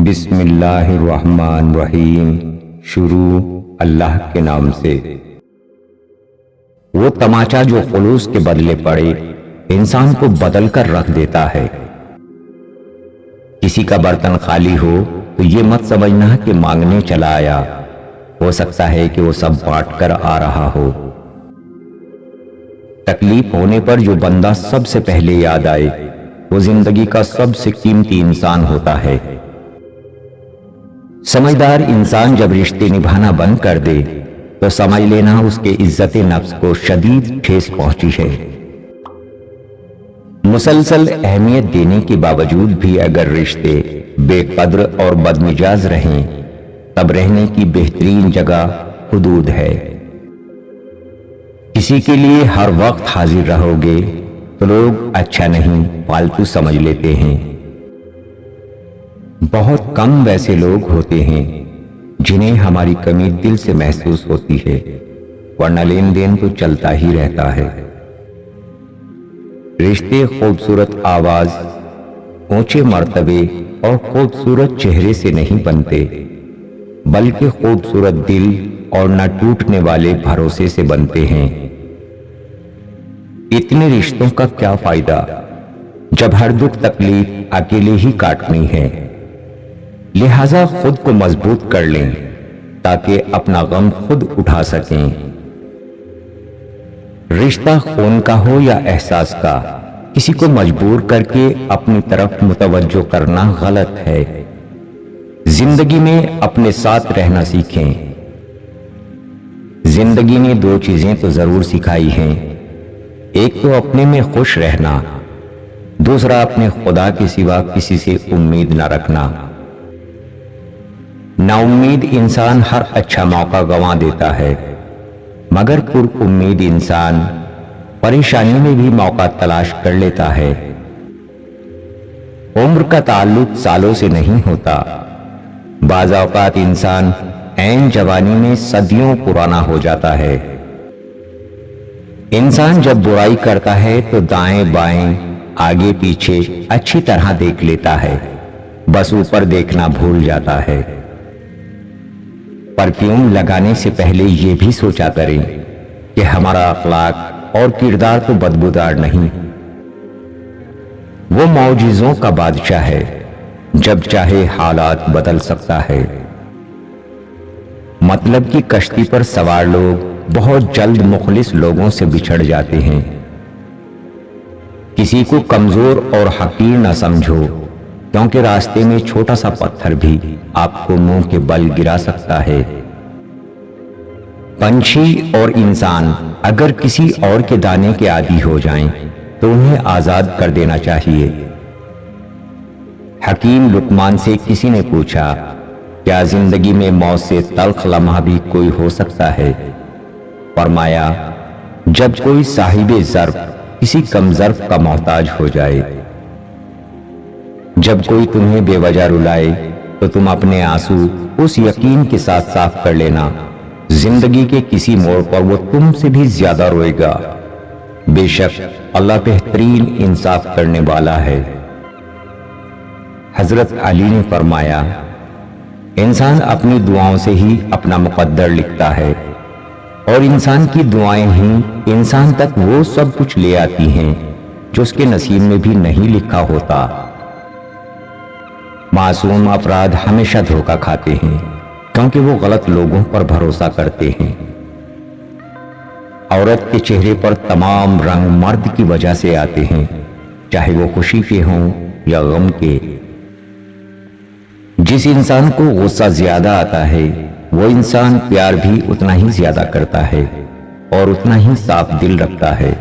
بسم اللہ الرحمن الرحیم۔ شروع اللہ کے نام سے۔ وہ تماچا جو خلوص کے بدلے پڑے انسان کو بدل کر رکھ دیتا ہے۔ کسی کا برتن خالی ہو تو یہ مت سمجھنا کہ مانگنے چلا آیا، ہو سکتا ہے کہ وہ سب بانٹ کر آ رہا ہو۔ تکلیف ہونے پر جو بندہ سب سے پہلے یاد آئے وہ زندگی کا سب سے قیمتی انسان ہوتا ہے۔ سمجھدار انسان جب رشتے نبھانا بند کر دے تو سمجھ لینا اس کے عزت نفس کو شدید ٹھیس پہنچی ہے۔ مسلسل اہمیت دینے کے باوجود بھی اگر رشتے بے قدر اور بدمزاج رہیں تب رہنے کی بہترین جگہ حدود ہے۔ کسی کے لیے ہر وقت حاضر رہو گے تو لوگ اچھا نہیں فالتو سمجھ لیتے ہیں۔ بہت کم ویسے لوگ ہوتے ہیں جنہیں ہماری کمی دل سے محسوس ہوتی ہے، ورنہ لین دین تو چلتا ہی رہتا ہے۔ رشتے خوبصورت آواز، اونچے مرتبے اور خوبصورت چہرے سے نہیں بنتے، بلکہ خوبصورت دل اور نہ ٹوٹنے والے بھروسے سے بنتے ہیں۔ اتنے رشتوں کا کیا فائدہ جب ہر دکھ تکلیف اکیلے ہی کاٹنی ہے؟ لہذا خود کو مضبوط کر لیں تاکہ اپنا غم خود اٹھا سکیں۔ رشتہ خون کا ہو یا احساس کا، کسی کو مجبور کر کے اپنی طرف متوجہ کرنا غلط ہے۔ زندگی میں اپنے ساتھ رہنا سیکھیں۔ زندگی نے دو چیزیں تو ضرور سکھائی ہیں، ایک تو اپنے میں خوش رہنا، دوسرا اپنے خدا کے سوا کسی سے امید نہ رکھنا۔ نا امید انسان ہر اچھا موقع گنوا دیتا ہے، مگر پر امید انسان پریشانی میں بھی موقع تلاش کر لیتا ہے۔ عمر کا تعلق سالوں سے نہیں ہوتا، بعض اوقات انسان عین جوانی میں صدیوں پرانا ہو جاتا ہے۔ انسان جب برائی کرتا ہے تو دائیں بائیں آگے پیچھے اچھی طرح دیکھ لیتا ہے، بس اوپر دیکھنا بھول جاتا ہے۔ پرفیوم لگانے سے پہلے یہ بھی سوچا کریں کہ ہمارا اخلاق اور کردار تو بدبودار نہیں۔ وہ معجزوں کا بادشاہ ہے، جب چاہے حالات بدل سکتا ہے۔ مطلب کی کشتی پر سوار لوگ بہت جلد مخلص لوگوں سے بچھڑ جاتے ہیں۔ کسی کو کمزور اور حقیر نہ سمجھو، کیونکہ راستے میں چھوٹا سا پتھر بھی آپ کو منہ کے بل گرا سکتا ہے۔ پنچھی اور انسان اگر کسی اور کے دانے کے عادی ہو جائیں تو انہیں آزاد کر دینا چاہیے۔ حکیم لقمان سے کسی نے پوچھا، کیا زندگی میں موت سے تلخ لمحہ بھی کوئی ہو سکتا ہے؟ فرمایا، جب کوئی صاحب ظرف کسی کم ظرف کا محتاج ہو جائے۔ جب کوئی تمہیں بے وجہ رلائے تو تم اپنے آنسو اس یقین کے ساتھ صاف کر لینا، زندگی کے کسی موڑ پر وہ تم سے بھی زیادہ روئے گا۔ بے شک اللہ بہترین انصاف کرنے والا ہے۔ حضرت علی نے فرمایا، انسان اپنی دعاؤں سے ہی اپنا مقدر لکھتا ہے، اور انسان کی دعائیں ہی انسان تک وہ سب کچھ لے آتی ہیں جو اس کے نصیب میں بھی نہیں لکھا ہوتا۔ معصوم افراد ہمیشہ دھوکہ کھاتے ہیں کیونکہ وہ غلط لوگوں پر بھروسہ کرتے ہیں۔ عورت کے چہرے پر تمام رنگ مرد کی وجہ سے آتے ہیں، چاہے وہ خوشی کے ہوں یا غم کے۔ جس انسان کو غصہ زیادہ آتا ہے وہ انسان پیار بھی اتنا ہی زیادہ کرتا ہے اور اتنا ہی صاف دل رکھتا ہے۔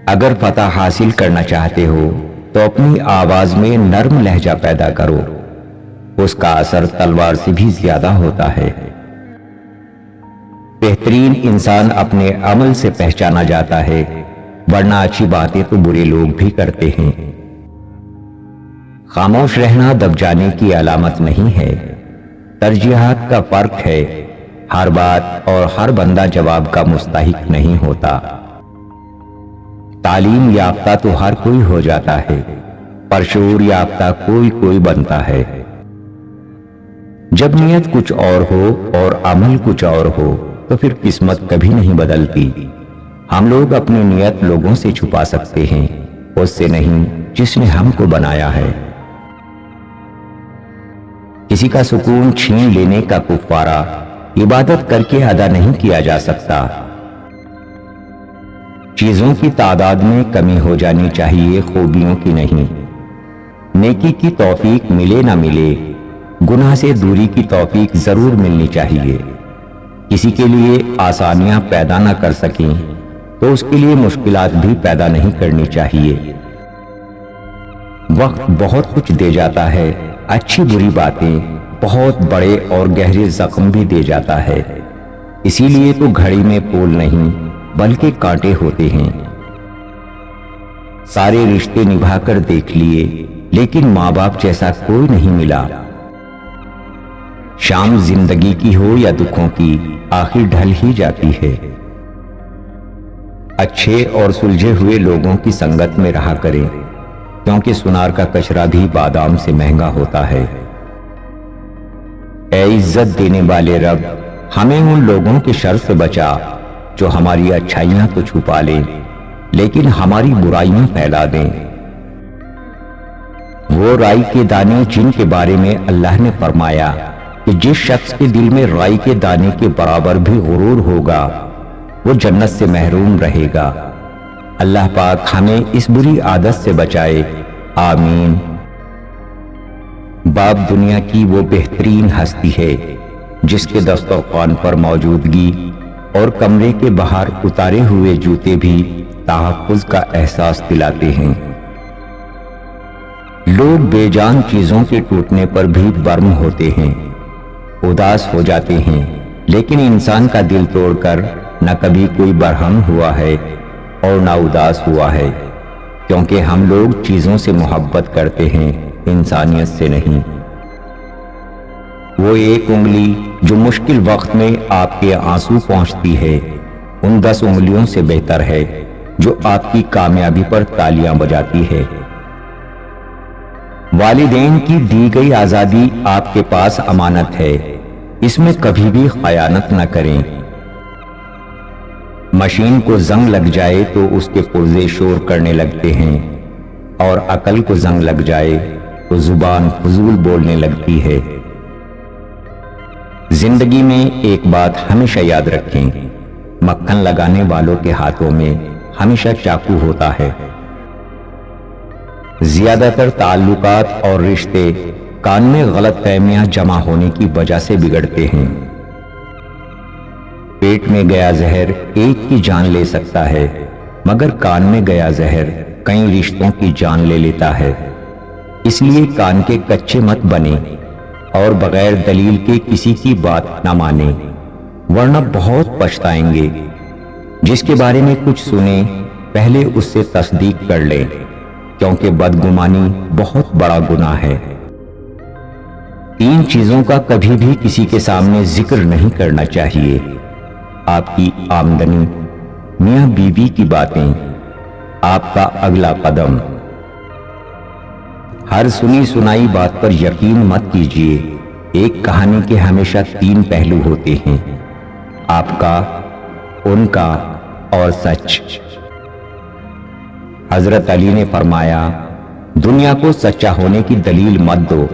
اگر فتح حاصل کرنا چاہتے ہو تو اپنی آواز میں نرم لہجہ پیدا کرو، اس کا اثر تلوار سے بھی زیادہ ہوتا ہے۔ بہترین انسان اپنے عمل سے پہچانا جاتا ہے، ورنہ اچھی باتیں تو برے لوگ بھی کرتے ہیں۔ خاموش رہنا دب جانے کی علامت نہیں ہے، ترجیحات کا فرق ہے۔ ہر بات اور ہر بندہ جواب کا مستحق نہیں ہوتا۔ تعلیم یافتہ تو ہر کوئی ہو جاتا ہے، پر شعور یافتہ کوئی بنتا ہے۔ جب نیت کچھ اور ہو اور عمل کچھ اور ہو تو پھر قسمت کبھی نہیں بدلتی۔ ہم لوگ اپنی نیت لوگوں سے چھپا سکتے ہیں، اس سے نہیں جس نے ہم کو بنایا ہے۔ کسی کا سکون چھین لینے کا کفارہ عبادت کر کے ادا نہیں کیا جا سکتا۔ چیزوں کی تعداد میں کمی ہو جانی چاہیے، خوبیوں کی نہیں۔ نیکی کی توفیق ملے نہ ملے، گناہ سے دوری کی توفیق ضرور ملنی چاہیے۔ کسی کے لیے آسانیاں پیدا نہ کر سکیں تو اس کے لیے مشکلات بھی پیدا نہیں کرنی چاہیے۔ وقت بہت کچھ دے جاتا ہے، اچھی بری باتیں، بہت بڑے اور گہرے زخم بھی دے جاتا ہے۔ اسی لیے تو گھڑی میں پھول نہیں بلکہ کانٹے ہوتے ہیں۔ سارے رشتے نبھا کر دیکھ لیے لیکن ماں باپ جیسا کوئی نہیں ملا۔ شام زندگی کی ہو یا دکھوں کی، آخر ڈھل ہی جاتی ہے۔ اچھے اور سلجھے ہوئے لوگوں کی سنگت میں رہا کریں، کیونکہ سنار کا کچرا بھی بادام سے مہنگا ہوتا ہے۔ اے عزت دینے والے رب، ہمیں ان لوگوں کے شر سے بچا جو ہماری اچھائیاں تو چھپا لیں لیکن ہماری برائیاں پھیلا دیں۔ وہ رائی کے دانے جن کے بارے میں اللہ نے فرمایا کہ جس شخص کے دل میں رائی کے دانے کے برابر بھی غرور ہوگا وہ جنت سے محروم رہے گا۔ اللہ پاک ہمیں اس بری عادت سے بچائے، آمین۔ باپ دنیا کی وہ بہترین ہستی ہے جس کے دسترخوان پر موجودگی اور کمرے کے باہر اتارے ہوئے جوتے بھی تحفظ کا احساس دلاتے ہیں۔ لوگ بے جان چیزوں کے ٹوٹنے پر بھی برم ہوتے ہیں، اداس ہو جاتے ہیں، لیکن انسان کا دل توڑ کر نہ کبھی کوئی برہم ہوا ہے اور نہ اداس ہوا ہے، کیونکہ ہم لوگ چیزوں سے محبت کرتے ہیں، انسانیت سے نہیں۔ وہ ایک انگلی جو مشکل وقت میں آپ کے آنسو پہنچتی ہے ان 10 انگلیوں سے بہتر ہے جو آپ کی کامیابی پر تالیاں بجاتی ہے۔ والدین کی دی گئی آزادی آپ کے پاس امانت ہے، اس میں کبھی بھی خیانت نہ کریں۔ مشین کو زنگ لگ جائے تو اس کے پرزے شور کرنے لگتے ہیں، اور عقل کو زنگ لگ جائے تو زبان فضول بولنے لگتی ہے۔ زندگی میں ایک بات ہمیشہ یاد رکھیں، مکھن لگانے والوں کے ہاتھوں میں ہمیشہ چاقو ہوتا ہے۔ زیادہ تر تعلقات اور رشتے کان میں غلط فہمیاں جمع ہونے کی وجہ سے بگڑتے ہیں۔ پیٹ میں گیا زہر ایک کی جان لے سکتا ہے، مگر کان میں گیا زہر کئی رشتوں کی جان لے لیتا ہے۔ اس لیے کان کے کچے مت بنیں اور بغیر دلیل کے کسی کی بات نہ مانیں، ورنہ بہت پچھتائیں گے۔ جس کے بارے میں کچھ سنیں پہلے اس سے تصدیق کر لیں، کیونکہ بدگمانی بہت بڑا گناہ ہے۔ 3 چیزوں کا کبھی بھی کسی کے سامنے ذکر نہیں کرنا چاہیے: آپ کی آمدنی، میاں بیوی کی باتیں، آپ کا اگلا قدم۔ ہر سنی سنائی بات پر یقین مت کیجیے، ایک کہانی کے ہمیشہ 3 پہلو ہوتے ہیں: آپ کا، ان کا اور سچ۔ حضرت علی نے فرمایا، دنیا کو سچا ہونے کی دلیل مت دو،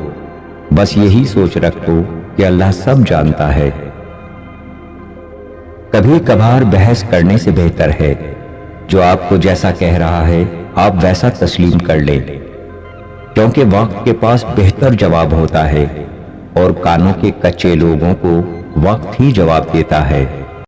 بس یہی سوچ رکھو کہ اللہ سب جانتا ہے۔ کبھی کبھار بحث کرنے سے بہتر ہے جو آپ کو جیسا کہہ رہا ہے آپ ویسا تسلیم کر لیں، کیونکہ وقت کے پاس بہتر جواب ہوتا ہے اور کانوں کے کچے لوگوں کو وقت ہی جواب دیتا ہے۔